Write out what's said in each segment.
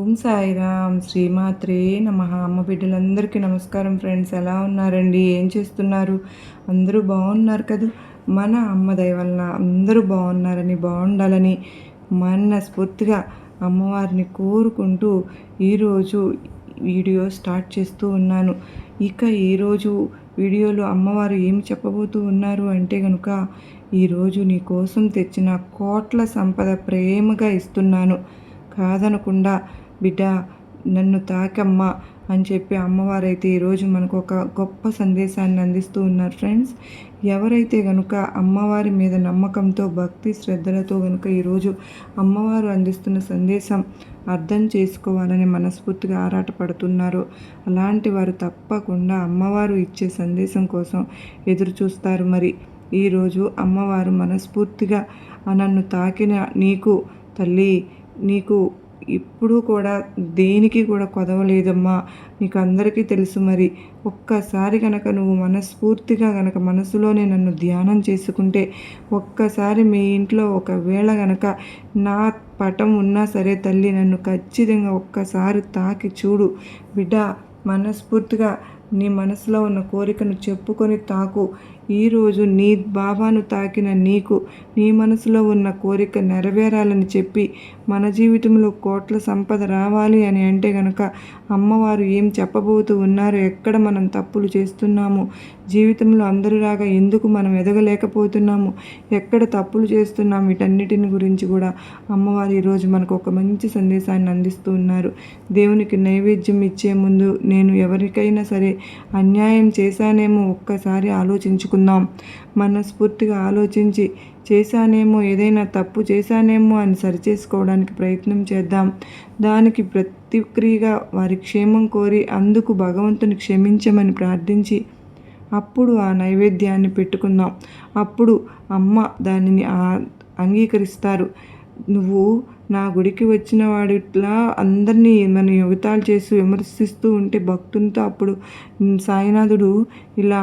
ఓం సాయిరామ్ శ్రీమాత్రే నమః. అమ్మ బిడ్డలందరికీ నమస్కారం ఫ్రెండ్స్. ఎలా ఉన్నారండి? ఏం చేస్తున్నారు? అందరూ బాగున్నారు కదా? మన అమ్మ దయ వలన అందరూ బాగున్నారని, బాగుండాలని మనస్ఫూర్తిగా అమ్మవారిని కోరుకుంటూ ఈరోజు వీడియో స్టార్ట్ చేస్తూ ఉన్నాను. ఇక ఈరోజు వీడియోలో అమ్మవారు ఏమి చెప్పబోతూ ఉన్నారు అంటే కనుక, ఈరోజు నీ కోసం తెచ్చిన కోట్ల సంపద ప్రేమగా ఇస్తున్నాను, కాదనకుండా బిడ్డ నన్ను తాకమ్మా అని చెప్పి అమ్మవారైతే ఈరోజు మనకు ఒక గొప్ప సందేశాన్ని అందిస్తూ ఉన్నారు ఫ్రెండ్స్. ఎవరైతే కనుక అమ్మవారి మీద నమ్మకంతో, భక్తి శ్రద్ధలతో కనుక ఈరోజు అమ్మవారు అందిస్తున్న సందేశం అర్థం చేసుకోవాలని మనస్ఫూర్తిగా ఆరాటపడుతున్నారో అలాంటి వారు తప్పకుండా అమ్మవారు ఇచ్చే సందేశం కోసం ఎదురు చూస్తారు. మరి ఈరోజు అమ్మవారు మనస్ఫూర్తిగా నన్ను తాకిన నీకు తల్లి, నీకు ఇప్పుడు కూడా దేనికి కూడా కొదవలేదమ్మా, నీకు అందరికీ తెలుసు. మరి ఒక్కసారి కనుక నువ్వు మనస్ఫూర్తిగా కనుక మనసులోనే నన్ను ధ్యానం చేసుకుంటే, ఒక్కసారి మీ ఇంట్లో ఒకవేళ కనుక నా పటం ఉన్నా సరే తల్లి, నన్ను ఖచ్చితంగా ఒక్కసారి తాకి చూడు బిడ్డ. మనస్ఫూర్తిగా నీ మనసులో ఉన్న కోరికను చెప్పుకొని తాకు. ఈరోజు నీ బాబాను తాకిన నీకు నీ మనసులో ఉన్న కోరిక నెరవేరాలని చెప్పి, మన జీవితంలో కోట్ల సంపద రావాలి అని అంటే కనుక అమ్మవారు ఏం చెప్పబోతూ ఉన్నారు, ఎక్కడ మనం తప్పులు చేస్తున్నాము, జీవితంలో అందరిలాగా ఎందుకు మనం ఎదగలేకపోతున్నాము, ఎక్కడ తప్పులు చేస్తున్నాము, వీటన్నిటిని గురించి కూడా అమ్మవారు ఈరోజు మనకు ఒక మంచి సందేశాన్ని అందిస్తూ ఉన్నారు. దేవునికి నైవేద్యం ఇచ్చే ముందు నేను ఎవరికైనా సరే అన్యాయం చేశానేమో ఒక్కసారి ఆలోచించుకుందాం. మనస్ఫూర్తిగా ఆలోచించి చేశానేమో, ఏదైనా తప్పు చేశానేమో అని సరిచేసుకోవడానికి ప్రయత్నం చేద్దాం. దానికి ప్రతిక్రియగా వారి క్షేమం కోరి అందుకు భగవంతుని క్షమించమని ప్రార్థించి అప్పుడు ఆ నైవేద్యాన్ని పెట్టుకుందాం. అప్పుడు అమ్మ దానిని అంగీకరిస్తారు. నువ్వు నా గుడికి వచ్చిన వాడిట్లా అందరినీ మన యువతాలు చేసి విమర్శిస్తూ ఉంటే భక్తునితో అప్పుడు సాయినాథుడు ఇలా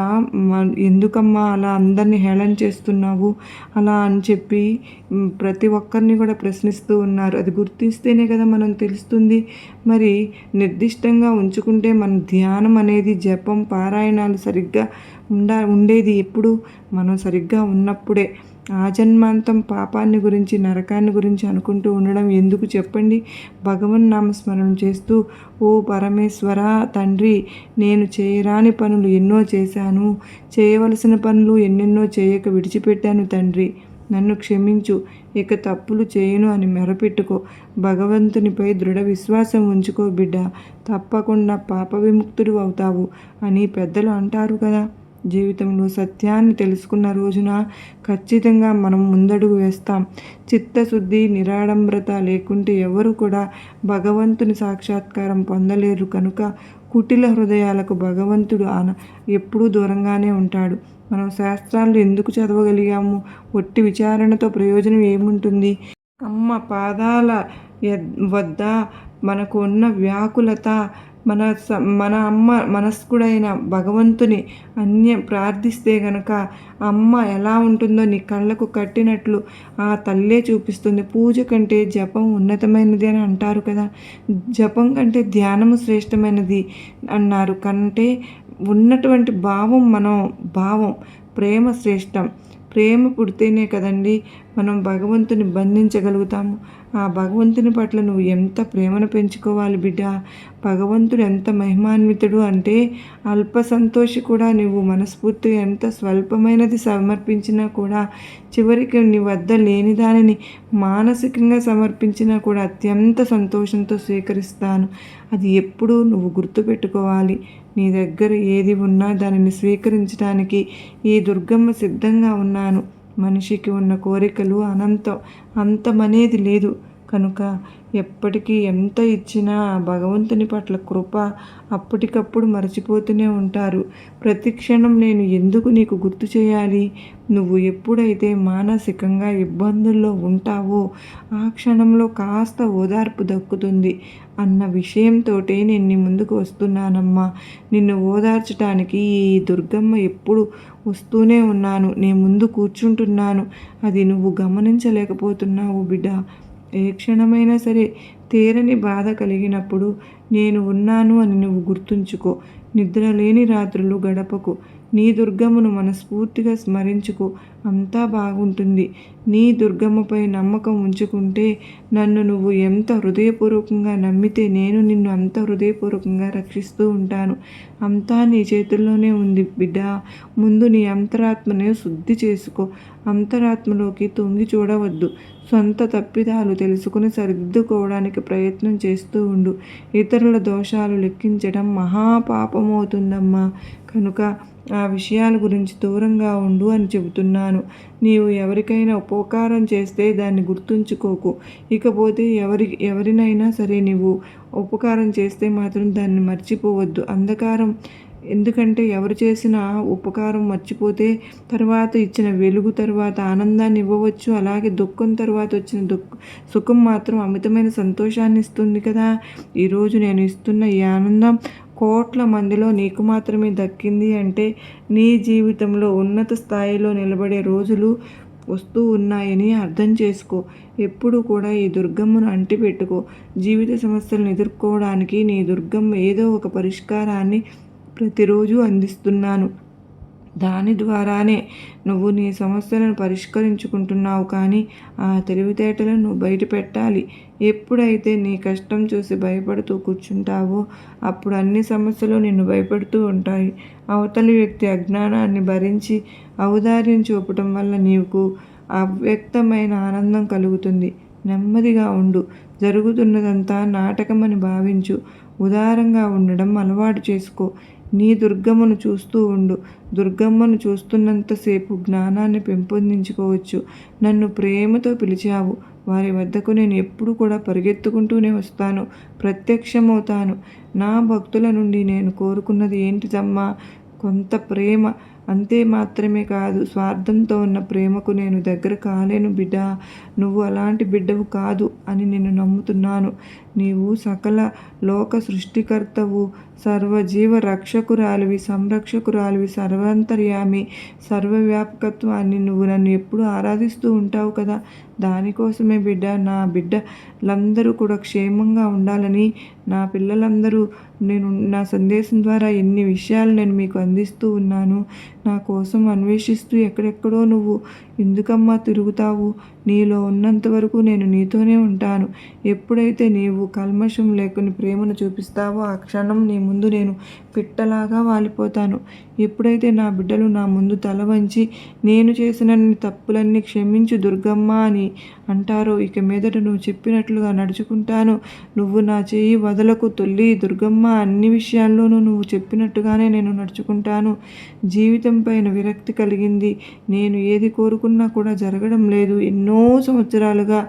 ఎందుకమ్మా అలా అందరినీ హేళన చేస్తున్నావు అలా అని చెప్పి ప్రతి ఒక్కరిని కూడా ప్రశ్నిస్తూ ఉన్నారు. అది గుర్తిస్తేనే కదా మనం తెలుస్తుంది. మరి నిర్దిష్టంగా ఉంచుకుంటే మన ధ్యానం అనేది, జపం, పారాయణాలు సరిగ్గా ఉండేది ఎప్పుడు మనం సరిగ్గా ఉన్నప్పుడే. ఆజన్మాంతం పాపాన్ని గురించి, నరకాన్ని గురించి అనుకుంటూ ఉండడం ఎందుకు చెప్పండి? భగవన్ నామస్మరణం చేస్తూ, ఓ పరమేశ్వర తండ్రి, నేను చేయరాని పనులు ఎన్నో చేశాను, చేయవలసిన పనులు ఎన్నెన్నో చేయక విడిచిపెట్టాను తండ్రి, నన్ను క్షమించు, ఇక తప్పులు చేయను అని మెరపెట్టుకో. భగవంతునిపై దృఢ విశ్వాసం ఉంచుకో బిడ్డ, తప్పకుండా పాప విముక్తుడు అవుతావు అని పెద్దలు అంటారు కదా. జీవితంలో సత్యాన్ని తెలుసుకున్న రోజున ఖచ్చితంగా మనం ముందడుగు వేస్తాం. చిత్తశుద్ధి, నిరాడంబరత లేకుంటే ఎవరు కూడా భగవంతుని సాక్షాత్కారం పొందలేరు. కనుక కుటిల హృదయాలకు భగవంతుడు ఎప్పుడూ దూరంగానే ఉంటాడు. మనం శాస్త్రాలు ఎందుకు చదవగలిగాము? ఒట్టి విచారణతో ప్రయోజనం ఏముంటుంది? అమ్మ పాదాల వద్ద మనకు ఉన్న వ్యాకులత, మన అమ్మ మనస్కుడైన భగవంతుని ప్రార్థిస్తే గనక అమ్మ ఎలా ఉంటుందో నీ కళ్ళకు కట్టినట్లు ఆ తల్లే చూపిస్తుంది. పూజ కంటే జపం ఉన్నతమైనది అని అంటారు కదా. జపం కంటే ధ్యానము శ్రేష్టమైనది అన్నారు. కంటే ఉన్నటువంటి భావం ప్రేమ శ్రేష్టం. ప్రేమ పుడితేనే కదండి మనం భగవంతుని బంధించగలుగుతాము. ఆ భగవంతుని పట్ల నువ్వు ఎంత ప్రేమను పెంచుకోవాలి బిడ్డ. భగవంతుడు ఎంత మహిమాన్వితుడు అంటే, అల్ప సంతోషి కూడా నువ్వు మనస్ఫూర్తిగా ఎంత స్వల్పమైనది సమర్పించినా కూడా, చివరికి నీ వద్ద లేని దానిని మానసికంగా సమర్పించినా కూడా అత్యంత సంతోషంతో స్వీకరిస్తాను. అది ఎప్పుడూ నువ్వు గుర్తుపెట్టుకోవాలి. నీ దగ్గర ఏది ఉన్నా దానిని స్వీకరించడానికి ఈ దుర్గమ్మ సిద్ధంగా ఉన్నాను. మనిషికి ఉన్న కోరికలు అనంతం, అంతమనేది లేదు. కనుక ఎప్పటికీ ఎంత ఇచ్చినా భగవంతుని పట్ల కృప అప్పటికప్పుడు మర్చిపోతూనే ఉంటారు. ప్రతి క్షణం నేను ఎందుకు నీకు గుర్తు చేయాలి? నువ్వు ఎప్పుడైతే మానసికంగా ఇబ్బందుల్లో ఉంటావో ఆ క్షణంలో కాస్త ఓదార్పు దక్కుతుంది అన్న విషయంతో నేను నీ ముందుకు వస్తున్నానమ్మా. నిన్ను ఓదార్చడానికి ఈ దుర్గమ్మ ఎప్పుడు వస్తూనే ఉన్నాను, నీ ముందు కూర్చుంటున్నాను. అది నువ్వు గమనించలేకపోతున్నావు బిడ్డ. ఏ క్షణమైనా సరే తీరని బాధ కలిగినప్పుడు నేను ఉన్నాను అని నువ్వు గుర్తుంచుకో. నిద్రలేని రాత్రులు గడపకు. నీ దుర్గమ్మను మనస్ఫూర్తిగా స్మరించుకో. అంతా బాగుంటుంది. నీ దుర్గమ్మపై నమ్మకం ఉంచుకుంటే, నన్ను నువ్వు ఎంత హృదయపూర్వకంగా నమ్మితే నేను నిన్ను అంత హృదయపూర్వకంగా రక్షిస్తూ ఉంటాను. అంతా నీ చేతుల్లోనే ఉంది బిడ్డ. ముందు నీ అంతరాత్మను శుద్ధి చేసుకో. అంతరాత్మలోకి తొంగి చూడవద్దు. సొంత తప్పిదాలు తెలుసుకుని సరిదిద్దుకోవడానికి ప్రయత్నం చేస్తూ ఉండు. ఇతరుల దోషాలు లెక్కించడం మహాపాపమవుతుందమ్మా. కనుక ఆ విషయాల గురించి దూరంగా ఉండు అని చెబుతున్నాను. నీవు ఎవరికైనా ఉపకారం చేస్తే దాన్ని గుర్తుంచుకోకు. ఇకపోతే ఎవరినైనా సరే నీవు ఉపకారం చేస్తే మాత్రం దాన్ని మర్చిపోవద్దు. ఎందుకంటే ఎవరు చేసిన ఉపకారం మర్చిపోతే తర్వాత ఇచ్చిన వెలుగు తర్వాత ఆనందాన్ని ఇవ్వవచ్చు. అలాగే దుఃఖం తర్వాత వచ్చిన సుఖం మాత్రం అమితమైన సంతోషాన్ని ఇస్తుంది కదా. ఈరోజు నేను ఇస్తున్న ఈ ఆనందం కోట్ల మందిలో నీకు మాత్రమే దక్కింది అంటే నీ జీవితంలో ఉన్నత స్థాయిలో నిలబడే రోజులు వస్తూ ఉన్నాయని అర్థం చేసుకో. ఎప్పుడు కూడా ఈ దుర్గమ్మను అంటిపెట్టుకో. జీవిత సమస్యలను ఎదుర్కోవడానికి నీ దుర్గమ్మ ఏదో ఒక పరిష్కారాన్ని ప్రతిరోజు అందిస్తున్నాను. దాని ద్వారానే నువ్వు నీ సమస్యలను పరిష్కరించుకుంటున్నావు. కానీ ఆ తెలివితేటలను నువ్వు బయట పెట్టాలి. ఎప్పుడైతే నీ కష్టం చూసి భయపడుతూ కూర్చుంటావో అప్పుడు అన్ని సమస్యలు నిన్ను భయపడుతూ ఉంటాయి. అవతలి వ్యక్తి అజ్ఞానాన్ని భరించి ఔదార్యం చూపటం వల్ల నీకు అవ్యక్తమైన ఆనందం కలుగుతుంది. నెమ్మదిగా ఉండు. జరుగుతున్నదంతా నాటకమని భావించు. ఉదారంగా ఉండడం అలవాటు చేసుకో. నీ దుర్గమ్మను చూస్తూ ఉండు. దుర్గమ్మను చూస్తున్నంతసేపు జ్ఞానాన్ని పెంపొందించుకోవచ్చు. నన్ను ప్రేమతో పిలిచావు. వారి వద్దకు నేను ఎప్పుడు కూడా పరిగెత్తుకుంటూనే వస్తాను, ప్రత్యక్షమవుతాను. నా భక్తుల నుండి నేను కోరుకున్నది ఏంటిదమ్మా? కొంత ప్రేమ. అంతే మాత్రమే కాదు, స్వార్థంతో ఉన్న ప్రేమకు నేను దగ్గర కాలేను బిడ్డ. నువ్వు అలాంటి బిడ్డవు కాదు అని నేను నమ్ముతున్నాను. నీవు సకల లోక సృష్టికర్తవు, సర్వజీవ రక్షకురాలివి, సంరక్షకురాలివి, సర్వాంతర్యామి, సర్వవ్యాపకత్వాన్ని నువ్వు నన్ను ఎప్పుడు ఆరాధిస్తూ ఉంటావు కదా. దానికోసమే బిడ్డ, నా బిడ్డలందరూ కూడా క్షేమంగా ఉండాలని, నా పిల్లలందరూ నా సందేశం ద్వారా ఎన్ని విషయాలు నేను మీకు అందిస్తూ ఉన్నాను. నా కోసం అన్వేషిస్తూ ఎక్కడెక్కడో నువ్వు ఎందుకమ్మా తిరుగుతావు? నీలో ఉన్నంత వరకు నేను నీతోనే ఉంటాను. ఎప్పుడైతే నీవు కల్మషం లేకుని ప్రేమను చూపిస్తావో ఆ క్షణం నీ ముందు నేను పిట్టలాగా వాలిపోతాను. ఎప్పుడైతే నా బిడ్డలు నా ముందు తల వంచి నేను చేసిన తప్పులన్నీ క్షమించు దుర్గమ్మ అని అంటారో ఇక మీదట నువ్వు చెప్పినట్లుగా నడుచుకుంటాను. నువ్వు నా చేయి వదలకు తొల్లి దుర్గమ్మ, అన్ని విషయాల్లోనూ నువ్వు చెప్పినట్టుగానే నేను నడుచుకుంటాను. జీవితం పైన విరక్తి కలిగింది. నేను ఏది కోరుకున్నా కూడా జరగడం లేదు. ఎన్నో సంవత్సరాలుగా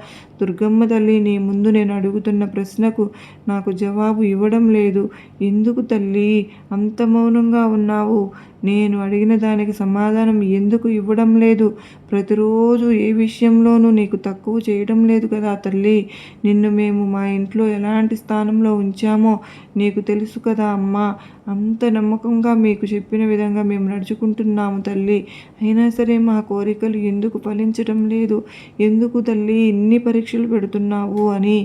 దుర్గమ్మ తల్లి, నీ ముందు నేను అడుగుతున్న ప్రశ్నకు నాకు జవాబు ఇవ్వడం లేదు. ఎందుకు తల్లి అంత మౌనంగా ఉన్నావు? నేను అడిగిన దానికి సమాధానం ఎందుకు ఇవ్వడం లేదు? ప్రతిరోజు ఏ విషయంలోనూ నీకు తక్కువ చేయడం లేదు కదా తల్లి. నిన్ను మేము మా ఇంట్లో ఎలాంటి స్థానంలో ఉంచామో నీకు తెలుసు కదా అమ్మా. అంత నమ్మకంగా మీకు చెప్పిన విధంగా మేము నడుచుకుంటున్నాము తల్లి. అయినా సరే మా కోరికలు ఎందుకు ఫలించడం లేదు? ఎందుకు తల్లి ఇన్ని పరీక్షలు పెడుతున్నావు అని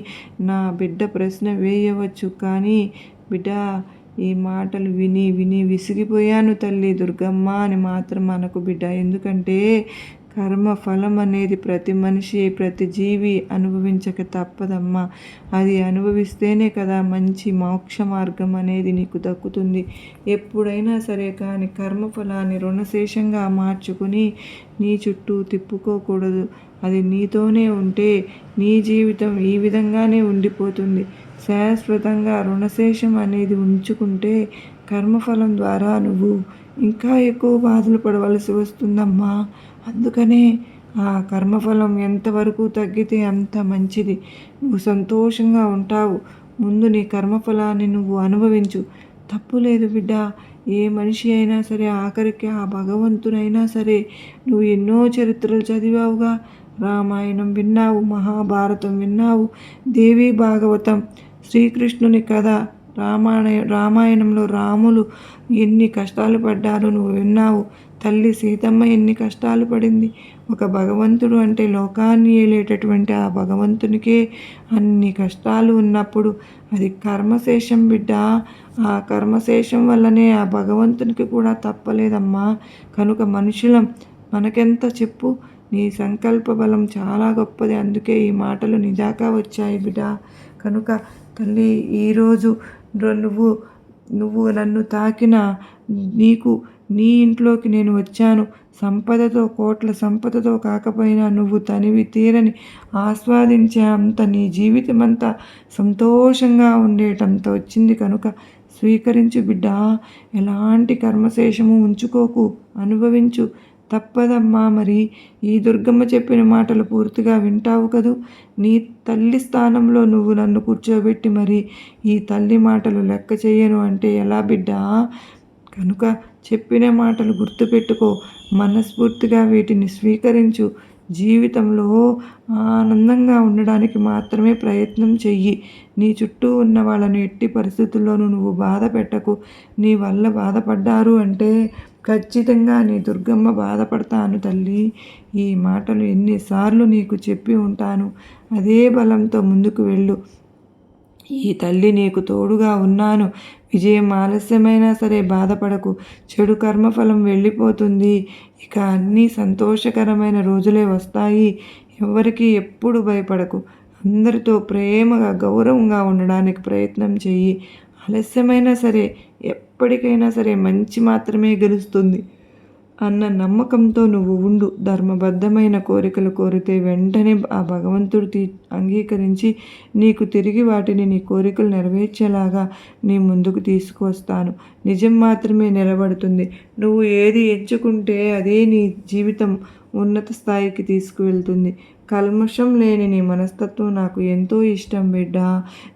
నా బిడ్డ ప్రశ్న వేయవచ్చు. కానీ బిడ్డ, ఈ మాటలు విని విని విసిగిపోయాను తల్లి. దుర్గమ్మ అని మాత్రం అనకు బిడ్డ. ఎందుకంటే కర్మ ఫలం అనేది ప్రతి మనిషి, ప్రతి జీవి అనుభవించక తప్పదమ్మా. అది అనుభవిస్తేనే కదా మంచి మోక్ష మార్గం అనేది నీకు దక్కుతుంది. ఎప్పుడైనా సరే కానీ కర్మఫలాన్ని రుణశేషంగా మార్చుకుని నీ చుట్టూ తిప్పుకోకూడదు. అది నీతోనే ఉంటే నీ జీవితం ఈ విధంగానే ఉండిపోతుంది. శాశ్వతంగా రుణశేషం అనేది ఉంచుకుంటే కర్మఫలం ద్వారా నువ్వు ఇంకా ఎక్కువ బాధలు పడవలసి వస్తుందమ్మా. అందుకనే ఆ కర్మఫలం ఎంతవరకు తగ్గితే అంత మంచిది. నువ్వు సంతోషంగా ఉంటావు. ముందు నీ కర్మఫలాన్ని నువ్వు అనుభవించు. తప్పు లేదు బిడ్డ. ఏ మనిషి అయినా సరే, ఆఖరికి ఆ భగవంతునైనా సరే, నువ్వు ఎన్నో చరిత్రలు చదివావుగా. రామాయణం విన్నావు, మహాభారతం విన్నావు, దేవి భాగవతం, శ్రీకృష్ణుని కథ రామాయణంలో రాములు ఎన్ని కష్టాలు పడ్డారో నువ్వు విన్నావు. తల్లి సీతమ్మ ఎన్ని కష్టాలు పడింది. ఒక భగవంతుడు అంటే లోకాన్ని ఏలేటటువంటి ఆ భగవంతునికే అన్ని కష్టాలు ఉన్నప్పుడు అది కర్మశేషం బిడ్డ. ఆ కర్మశేషం వల్లనే ఆ భగవంతునికి కూడా తప్పలేదమ్మా. కనుక మనుషులం మనకెంత చెప్పు. నీ సంకల్ప బలం చాలా గొప్పది. అందుకే ఈ మాటలు నిజాగా వచ్చాయి బిడ్డ. కనుక తల్లి ఈరోజు నువ్వు నువ్వు నన్ను తాకిన నీకు నీ ఇంట్లోకి నేను వచ్చాను. సంపదతో, కోట్ల సంపదతో కాకపోయినా నువ్వు తనివి తీరని ఆస్వాదించే అంత నీ జీవితం అంతా సంతోషంగా ఉండేటంత వచ్చింది. కనుక స్వీకరించు బిడ్డ. ఎలాంటి కర్మశేషము ఉంచుకోకు, అనుభవించు. తప్పదమ్మా. మరి ఈ దుర్గమ్మ చెప్పిన మాటలు పూర్తిగా వింటావు కదూ. నీ తల్లి స్థానంలో నువ్వు నన్ను కూర్చోబెట్టి మరి ఈ తల్లి మాటలు లెక్క చేయను అంటే ఎలా బిడ్డ? కనుక చెప్పిన మాటలు గుర్తుపెట్టుకో, మనస్ఫూర్తిగా వీటిని స్వీకరించు. జీవితంలో ఆనందంగా ఉండడానికి మాత్రమే ప్రయత్నం చెయ్యి. నీ చుట్టూ ఉన్న వాళ్ళని ఎట్టి పరిస్థితుల్లోనూ నువ్వు బాధ పెట్టకు. నీ వల్ల బాధపడ్డారు అంటే ఖచ్చితంగా నీ దుర్గమ్మ బాధపడతాను తల్లి. ఈ మాటలు ఎన్నిసార్లు నీకు చెప్పి ఉంటాను. అదే బలంతో ముందుకు వెళ్ళు. ఈ తల్లి నీకు తోడుగా ఉన్నాను. విజయం ఆలస్యమైనా సరే బాధపడకు. చెడు కర్మఫలం వెళ్ళిపోతుంది. ఇక అన్నీ సంతోషకరమైన రోజులే వస్తాయి. ఎవరికి ఎప్పుడు భయపడకు. అందరితో ప్రేమగా, గౌరవంగా ఉండడానికి ప్రయత్నం చెయ్యి. ఆలస్యమైనా సరే, ఎప్పటికైనా సరే మంచి మాత్రమే గెలుస్తుంది అన్న నమ్మకంతో నువ్వు ఉండు. ధర్మబద్ధమైన కోరికలు కోరితే వెంటనే ఆ భగవంతుడు అంగీకరించి నీకు తిరిగి వాటిని నీ కోరికలు నెరవేర్చేలాగా నీ ముందుకు తీసుకువస్తాను. నిజం మాత్రమే నిలబడుతుంది. నువ్వు ఏది ఎంచుకుంటే అదే నీ జీవితం ఉన్నత స్థాయికి తీసుకువెళ్తుంది. కల్మషం లేని నీ మనస్తత్వం నాకు ఎంతో ఇష్టం బిడ్డ.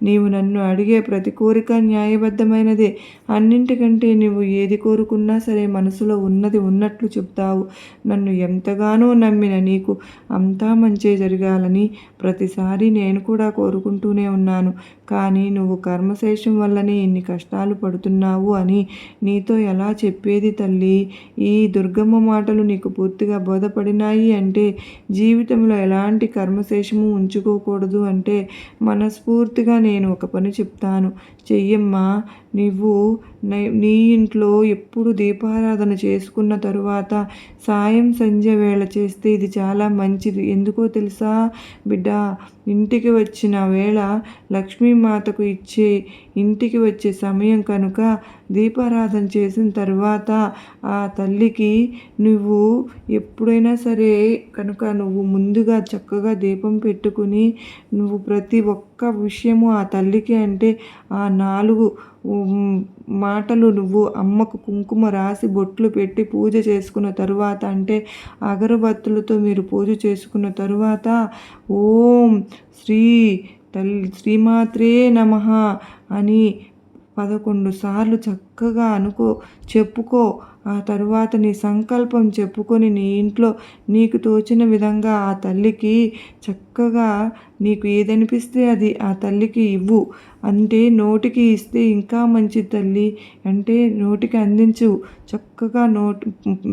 నీవు నన్ను అడిగే ప్రతి కోరిక న్యాయబద్ధమైనదే. అన్నింటికంటే నువ్వు ఏది కోరుకున్నా సరే మనసులో ఉన్నది ఉన్నట్లు చెప్తావు. నన్ను ఎంతగానో నమ్మిన నీకు అంతా మంచే జరగాలని ప్రతిసారి నేను కూడా కోరుకుంటూనే ఉన్నాను. కానీ నువ్వు కర్మశేషం వల్లనే ఇన్ని కష్టాలు పడుతున్నావు అని నీతో ఎలా చెప్పేది తల్లి? ఈ దుర్గమ్మ మాటలు నీకు పూర్తిగా బోధపడినాయి అంటే జీవితంలో ఎలాంటి కర్మశేషము ఉంచుకోకూడదు అంటే మనస్ఫూర్తిగా నేను ఒక పని చెప్తాను. చెయ్యమ్మా. నువ్వు నీ ఇంట్లో ఎప్పుడు దీపారాధన చేసుకున్న తరువాత సాయం సంధ్య వేళ చేస్తే ఇది చాలా మంచిది. ఎందుకో తెలుసా బిడ్డ? ఇంటికి వచ్చిన వేళ లక్ష్మీమాతకు ఇచ్చే ఇంటికి వచ్చే సమయం కనుక దీపారాధన చేసిన తర్వాత ఆ తల్లికి నువ్వు ఎప్పుడైనా సరే కనుక నువ్వు ముందుగా చక్కగా దీపం పెట్టుకుని నువ్వు ప్రతి ఒక్క విషయము ఆ తల్లికి అంటే ఆ 4 మాటలు నువ్వు అమ్మకు కుంకుమ రాసి బొట్లు పెట్టి పూజ చేసుకున్న తరువాత అంటే అగరబత్తులతో మీరు పూజ చేసుకున్న తరువాత ఓం శ్రీమాత్రే నమః అని 11 సార్లు చక్కగా చెప్పుకో. ఆ తరువాత నీ సంకల్పం చెప్పుకొని నీ ఇంట్లో నీకు తోచిన విధంగా ఆ తల్లికి చక్కగా నీకు ఏదనిపిస్తే అది ఆ తల్లికి ఇవ్వు. అంటే నోటికి ఇస్తే ఇంకా మంచి తల్లి. అంటే నోటికి అందించు. చక్కగా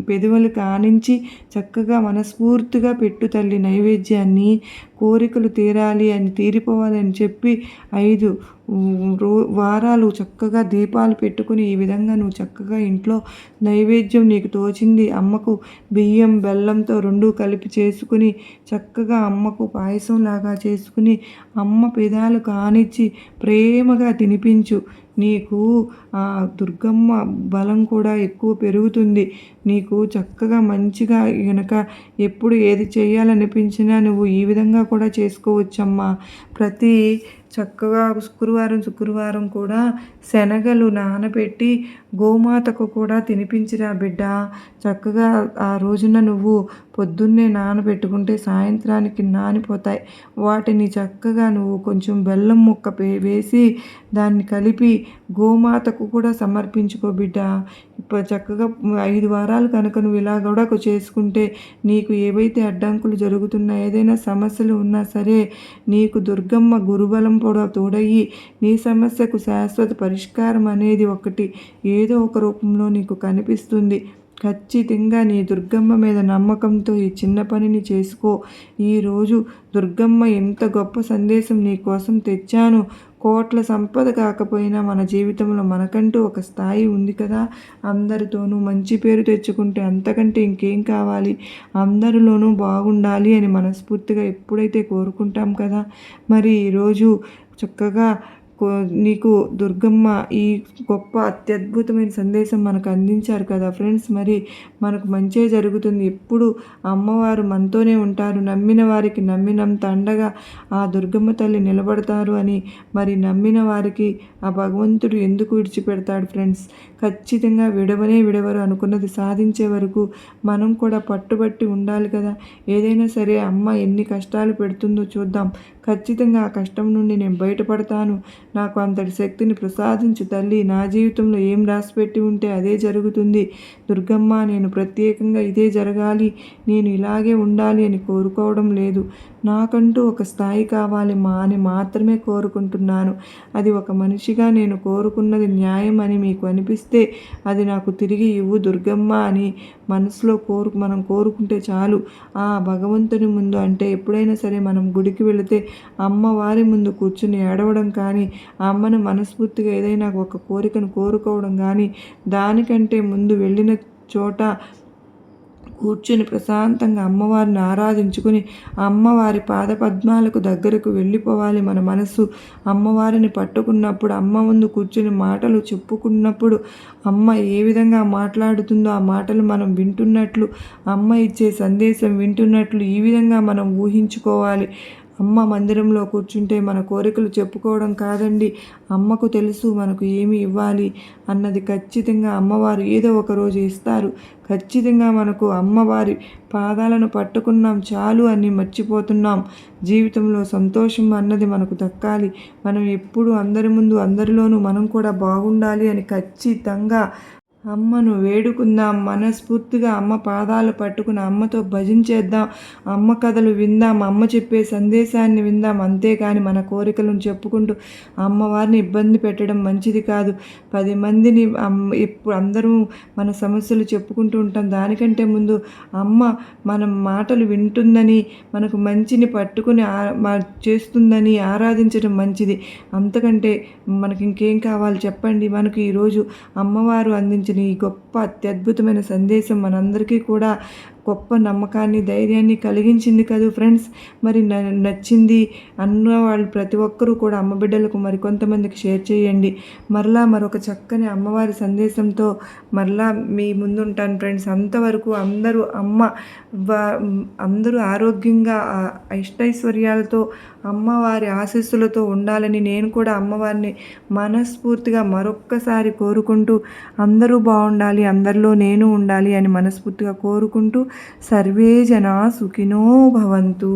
పెదవులకు ఆనించి చక్కగా మనస్ఫూర్తిగా పెట్టు తల్లి నైవేద్యాన్ని. కోరికలు తీరిపోవాలి అని చెప్పి 5 వారాలు చక్కగా దీపాలు పెట్టుకుని ఈ విధంగా నువ్వు చక్కగా ఇంట్లో నైవేద్యం నీకు తోచింది అమ్మకు బియ్యం బెల్లంతో 2 కలిపి చేసుకుని చక్కగా అమ్మకు పాయసంలాగా చేసుకుని అమ్మ పెదాలు కానిచ్చి ప్రేమగా తినిపించు. నీకు ఆ దుర్గమ్మ బలం కూడా ఎక్కువ పెరుగుతుంది. నీకు చక్కగా మంచిగా గనక ఎప్పుడు ఏది చేయాలనిపించినా నువ్వు ఈ విధంగా కూడా చేసుకోవచ్చమ్మా. చక్కగా శుక్రవారం కూడా శనగలు నానబెట్టి గోమాతకు కూడా తినిపించిరా బిడ్డ. చక్కగా ఆ రోజున నువ్వు పొద్దున్నే నానబెట్టుకుంటే సాయంత్రానికి నానిపోతాయి. వాటిని చక్కగా నువ్వు కొంచెం బెల్లం ముక్క వేసి దాన్ని కలిపి గోమాతకు కూడా సమర్పించుకో బిడ్డ. ఇప్పుడు చక్కగా 5 వారాలు కనుక నువ్వు ఇలా కూడా చేసుకుంటే నీకు ఏవైతే అడ్డంకులు జరుగుతున్నాయో, ఏదైనా సమస్యలు ఉన్నా సరే నీకు దుర్గమ్మ గురుబలం కూడా తోడయ్యి నీ సమస్యకు శాశ్వత పరిష్కారం అనేది ఒకటి ఏదో ఒక రూపంలో నీకు కనిపిస్తుంది. ఖచ్చితంగా నీ దుర్గమ్మ మీద నమ్మకంతో ఈ చిన్న పనిని చేసుకో. ఈరోజు దుర్గమ్మ ఎంత గొప్ప సందేశం నీ కోసం తెచ్చాను. కోట్ల సంపద కాకపోయినా మన జీవితంలో మనకంటూ ఒక స్థాయి ఉంది కదా. అందరితోనూ మంచి పేరు తెచ్చుకుంటే అంతకంటే ఇంకేం కావాలి. అందరిలోనూ బాగుండాలి అని మనస్ఫూర్తిగా ఎప్పుడైతే కోరుకుంటాం కదా. మరి ఈరోజు చక్కగా నీకు దుర్గమ్మ ఈ గొప్ప అత్యద్భుతమైన సందేశం మనకు అందించారు కదా ఫ్రెండ్స్. మరి మనకు మంచే జరుగుతుంది. ఎప్పుడు అమ్మవారు మనతోనే ఉంటారు. నమ్మిన వారికి నమ్మినంత అండగా ఆ దుర్గమ్మ తల్లి నిలబడతారు అని, మరి నమ్మిన వారికి ఆ భగవంతుడు ఎందుకు విడిచిపెడతాడు ఫ్రెండ్స్. ఖచ్చితంగా విడవరు. అనుకున్నది సాధించే వరకు మనం కూడా పట్టుబట్టి ఉండాలి కదా. ఏదైనా సరే అమ్మ ఎన్ని కష్టాలు పెడుతుందో చూద్దాం. ఖచ్చితంగా ఆ కష్టం నుండి నేను బయటపడతాను. నాకు అంతటి శక్తిని ప్రసాదించు తల్లి. నా జీవితంలో ఏం రాసిపెట్టి ఉంటే అదే జరుగుతుంది. దుర్గమ్మ, నేను ప్రత్యేకంగా ఇదే జరగాలి, నేను ఇలాగే ఉండాలి అని కోరుకోవడం లేదు. నాకంటూ ఒక స్థాయి కావాలి అని మాత్రమే కోరుకుంటున్నాను. అది ఒక మనిషిగా నేను కోరుకున్నది న్యాయం అని మీకు అనిపిస్తే అది నాకు తిరిగి ఇవ్వు దుర్గమ్మ అని మనసులో మనం కోరుకుంటే చాలు. ఆ భగవంతుని ముందు అంటే ఎప్పుడైనా సరే మనం గుడికి వెళితే అమ్మవారి ముందు కూర్చుని ఏడవడం కానీ, ఆ అమ్మను మనస్ఫూర్తిగా ఏదైనా ఒక కోరికను కోరుకోవడం కానీ, దానికంటే ముందు వెళ్ళిన చోట కూర్చొని ప్రశాంతంగా అమ్మవారిని ఆరాధించుకుని అమ్మవారి పాదపద్మాలకు దగ్గరకు వెళ్ళిపోవాలి మన మనసు. అమ్మవారిని పట్టుకున్నప్పుడు, అమ్మ ముందు కూర్చొని మాటలు చెప్పుకున్నప్పుడు అమ్మ ఏ విధంగా మాట్లాడుతుందో ఆ మాటలు మనం వింటున్నట్లు, అమ్మ ఇచ్చే సందేశం వింటున్నట్లు ఈ విధంగా మనం ఊహించుకోవాలి. అమ్మ మందిరంలో కూర్చుంటే మన కోరికలు చెప్పుకోవడం కాదండి. అమ్మకు తెలుసు మనకు ఏమి ఇవ్వాలి అన్నది. ఖచ్చితంగా అమ్మవారు ఏదో ఒక రోజు ఇస్తారు. ఖచ్చితంగా మనకు అమ్మవారి పాదాలను పట్టుకున్నాం చాలు అని మర్చిపోతున్నాం. జీవితంలో సంతోషం అన్నది మనకు దక్కాలి. మనం ఎప్పుడు అందరి ముందు అందరిలోనూ మనం కూడా బాగుండాలి అని ఖచ్చితంగా అమ్మను వేడుకుందాం. మనస్ఫూర్తిగా అమ్మ పాదాలు పట్టుకుని అమ్మతో భజించేద్దాం. అమ్మ కథలు విందాం. అమ్మ చెప్పే సందేశాన్ని విందాం. అంతేకాని మన కోరికలను చెప్పుకుంటూ అమ్మవారిని ఇబ్బంది పెట్టడం మంచిది కాదు. 10 మందిని ఎప్పుడు అందరూ మన సమస్యలు చెప్పుకుంటూ ఉంటాం. దానికంటే ముందు అమ్మ మన మాటలు వింటుందని, మనకు మంచిని పట్టుకుని చేస్తుందని ఆరాధించడం మంచిది. అంతకంటే మనకి ఇంకేం కావాలి చెప్పండి. మనకు ఈరోజు అమ్మవారు అందించిన ఈ గొప్ప అత్యద్భుతమైన సందేశం మనందరికీ కూడా గొప్ప నమ్మకాన్ని, ధైర్యాన్ని కలిగించింది కదా ఫ్రెండ్స్. మరి నచ్చింది అన్న వాళ్ళు ప్రతి ఒక్కరూ కూడా అమ్మ బిడ్డలకు మరికొంతమందికి షేర్ చేయండి. మరలా మరొక చక్కని అమ్మవారి సందేశంతో మరలా మీ ముందుంటాను ఫ్రెండ్స్. అంతవరకు అందరూ ఆరోగ్యంగా అష్టైశ్వర్యాలతో అమ్మవారి ఆశీస్సులతో ఉండాలని నేను కూడా అమ్మవారిని మనస్ఫూర్తిగా మరొక్కసారి కోరుకుంటూ, అందరూ బాగుండాలి, అందరిలో నేను ఉండాలి అని మనస్ఫూర్తిగా కోరుకుంటూ, సర్వే జనా సుఖినో భవంతు.